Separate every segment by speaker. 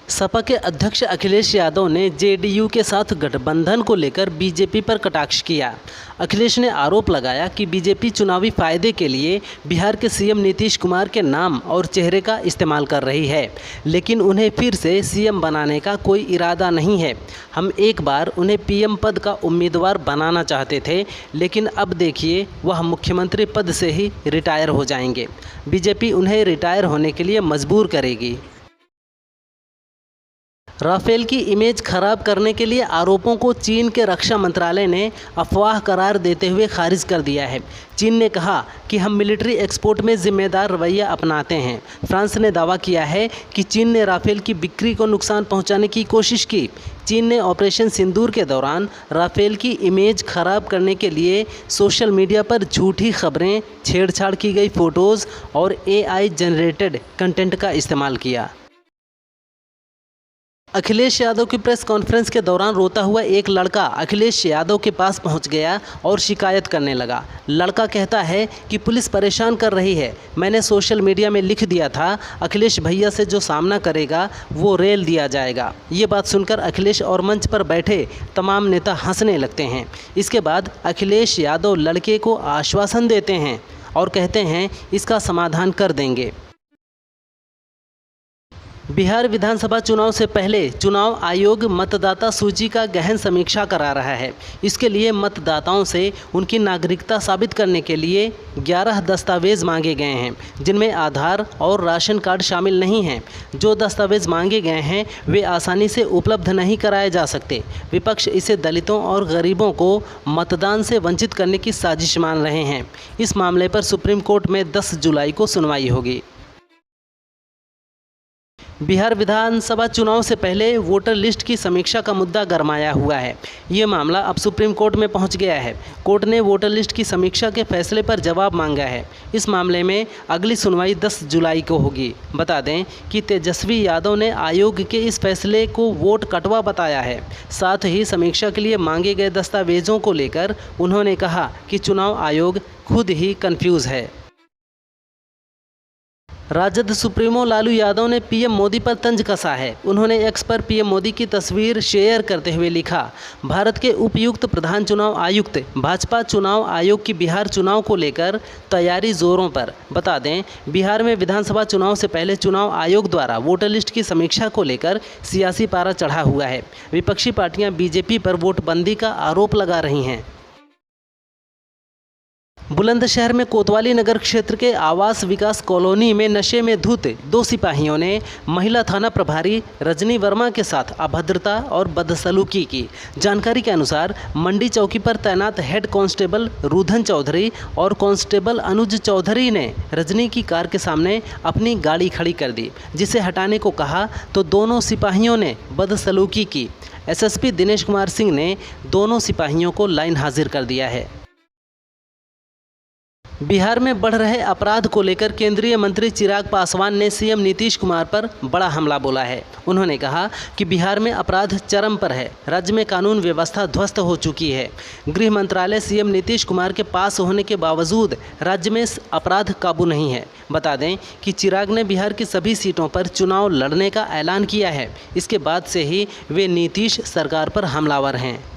Speaker 1: सपा के अध्यक्ष अखिलेश यादव ने जेडीयू के साथ गठबंधन को लेकर बीजेपी पर कटाक्ष किया। अखिलेश ने आरोप लगाया कि बीजेपी चुनावी फायदे के लिए बिहार के सीएम नीतीश कुमार के नाम और चेहरे का इस्तेमाल कर रही है, लेकिन उन्हें फिर से सीएम बनाने का कोई इरादा नहीं है। हम एक बार उन्हें पीएम पद का उम्मीदवार बनाना चाहते थे, लेकिन अब देखिए वह मुख्यमंत्री पद से ही रिटायर हो जाएंगे। बीजेपी उन्हें रिटायर होने के लिए मजबूर करेगी। राफेल की इमेज खराब करने के लिए आरोपों को चीन के रक्षा मंत्रालय ने अफवाह करार देते हुए खारिज कर दिया है। चीन ने कहा कि हम मिलिट्री एक्सपोर्ट में जिम्मेदार रवैया अपनाते हैं। फ्रांस ने दावा किया है कि चीन ने राफेल की बिक्री को नुकसान पहुंचाने की कोशिश की। चीन ने ऑपरेशन सिंदूर के दौरान राफेल की इमेज खराब करने के लिए सोशल मीडिया पर झूठी खबरें, छेड़छाड़ की गई फ़ोटोज़ और AI जनरेटेड कंटेंट का इस्तेमाल किया। अखिलेश यादव की प्रेस कॉन्फ्रेंस के दौरान रोता हुआ एक लड़का अखिलेश यादव के पास पहुंच गया और शिकायत करने लगा। लड़का कहता है कि पुलिस परेशान कर रही है। मैंने सोशल मीडिया में लिख दिया था अखिलेश भैया से जो सामना करेगा वो रेल दिया जाएगा। ये बात सुनकर अखिलेश और मंच पर बैठे तमाम नेता हंसने लगते हैं। इसके बाद अखिलेश यादव लड़के को आश्वासन देते हैं और कहते हैं इसका समाधान कर देंगे। बिहार विधानसभा चुनाव से पहले चुनाव आयोग मतदाता सूची का गहन समीक्षा करा रहा है। इसके लिए मतदाताओं से उनकी नागरिकता साबित करने के लिए 11 दस्तावेज़ मांगे गए हैं, जिनमें आधार और राशन कार्ड शामिल नहीं हैं। जो दस्तावेज़ मांगे गए हैं वे आसानी से उपलब्ध नहीं कराए जा सकते। विपक्ष इसे दलितों और गरीबों को मतदान से वंचित करने की साजिश मान रहे हैं। इस मामले पर सुप्रीम कोर्ट में 10 जुलाई को सुनवाई होगी। बिहार विधानसभा चुनाव से पहले वोटर लिस्ट की समीक्षा का मुद्दा गरमाया हुआ है। ये मामला अब सुप्रीम कोर्ट में पहुंच गया है। कोर्ट ने वोटर लिस्ट की समीक्षा के फैसले पर जवाब मांगा है। इस मामले में अगली सुनवाई 10 जुलाई को होगी। बता दें कि तेजस्वी यादव ने आयोग के इस फैसले को वोट कटवा बताया है। साथ ही समीक्षा के लिए मांगे गए दस्तावेजों को लेकर उन्होंने कहा कि चुनाव आयोग खुद ही कन्फ्यूज़ है। राजद सुप्रीमो लालू यादव ने पीएम मोदी पर तंज कसा है। उन्होंने एक्स पर पीएम मोदी की तस्वीर शेयर करते हुए लिखा, भारत के उपयुक्त प्रधान चुनाव आयुक्त भाजपा चुनाव आयोग की बिहार चुनाव को लेकर तैयारी जोरों पर। बता दें, बिहार में विधानसभा चुनाव से पहले चुनाव आयोग द्वारा वोटर लिस्ट की समीक्षा को लेकर सियासी पारा चढ़ा हुआ है। विपक्षी पार्टियां बीजेपी पर वोटबंदी का आरोप लगा रही हैं। बुलंदशहर में कोतवाली नगर क्षेत्र के आवास विकास कॉलोनी में नशे में धुत 2 सिपाहियों ने महिला थाना प्रभारी रजनी वर्मा के साथ अभद्रता और बदसलूकी की। जानकारी के अनुसार मंडी चौकी पर तैनात हेड कांस्टेबल रुधन चौधरी और कांस्टेबल अनुज चौधरी ने रजनी की कार के सामने अपनी गाड़ी खड़ी कर दी, जिसे हटाने को कहा तो दोनों सिपाहियों ने बदसलूकी की। एसएसपी दिनेश कुमार सिंह ने दोनों सिपाहियों को लाइन हाजिर कर दिया है। बिहार में बढ़ रहे अपराध को लेकर केंद्रीय मंत्री चिराग पासवान ने सीएम नीतीश कुमार पर बड़ा हमला बोला है। उन्होंने कहा कि बिहार में अपराध चरम पर है, राज्य में कानून व्यवस्था ध्वस्त हो चुकी है। गृह मंत्रालय सीएम नीतीश कुमार के पास होने के बावजूद राज्य में अपराध काबू नहीं है। बता दें कि चिराग ने बिहार की सभी सीटों पर चुनाव लड़ने का ऐलान किया है। इसके बाद से ही वे नीतीश सरकार पर हमलावर हैं।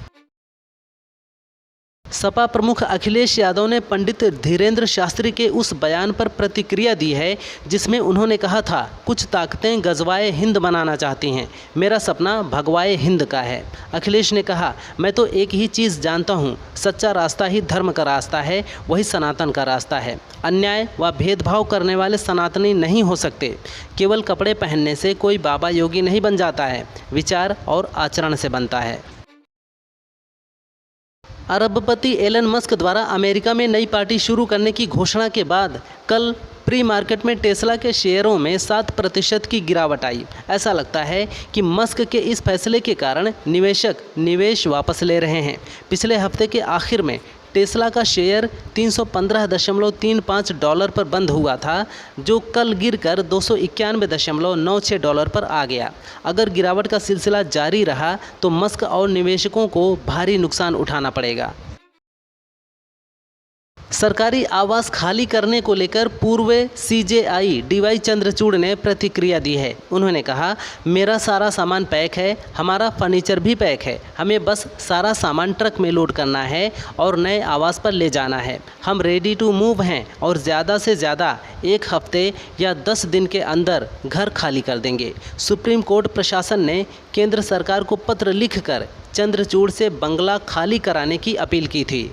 Speaker 1: सपा प्रमुख अखिलेश यादव ने पंडित धीरेंद्र शास्त्री के उस बयान पर प्रतिक्रिया दी है जिसमें उन्होंने कहा था, कुछ ताकतें गजवाए हिंद बनाना चाहती हैं, मेरा सपना भगवाए हिंद का है। अखिलेश ने कहा, मैं तो एक ही चीज़ जानता हूँ, सच्चा रास्ता ही धर्म का रास्ता है, वही सनातन का रास्ता है। अन्याय व भेदभाव करने वाले सनातनी नहीं हो सकते। केवल कपड़े पहनने से कोई बाबा योगी नहीं बन जाता है, विचार और आचरण से बनता है। अरबपति एलन मस्क द्वारा अमेरिका में नई पार्टी शुरू करने की घोषणा के बाद कल प्री मार्केट में टेस्ला के शेयरों में 7% की गिरावट आई। ऐसा लगता है कि मस्क के इस फैसले के कारण निवेशक निवेश वापस ले रहे हैं। पिछले हफ्ते के आखिर में टेस्ला का शेयर $315.35 पर बंद हुआ था, जो कल गिरकर $291.96 पर आ गया। अगर गिरावट का सिलसिला जारी रहा तो मस्क और निवेशकों को भारी नुकसान उठाना पड़ेगा। सरकारी आवास खाली करने को लेकर पूर्व सीजेआई डीवाई चंद्रचूड़ ने प्रतिक्रिया दी है। उन्होंने कहा, मेरा सारा सामान पैक है, हमारा फर्नीचर भी पैक है, हमें बस सारा सामान ट्रक में लोड करना है और नए आवास पर ले जाना है। हम रेडी टू मूव हैं और ज़्यादा से ज़्यादा 1 हफ्ते या 10 दिन के अंदर घर खाली कर देंगे। सुप्रीम कोर्ट प्रशासन ने केंद्र सरकार को पत्र लिखकर चंद्रचूड़ से बंगला खाली कराने की अपील की थी।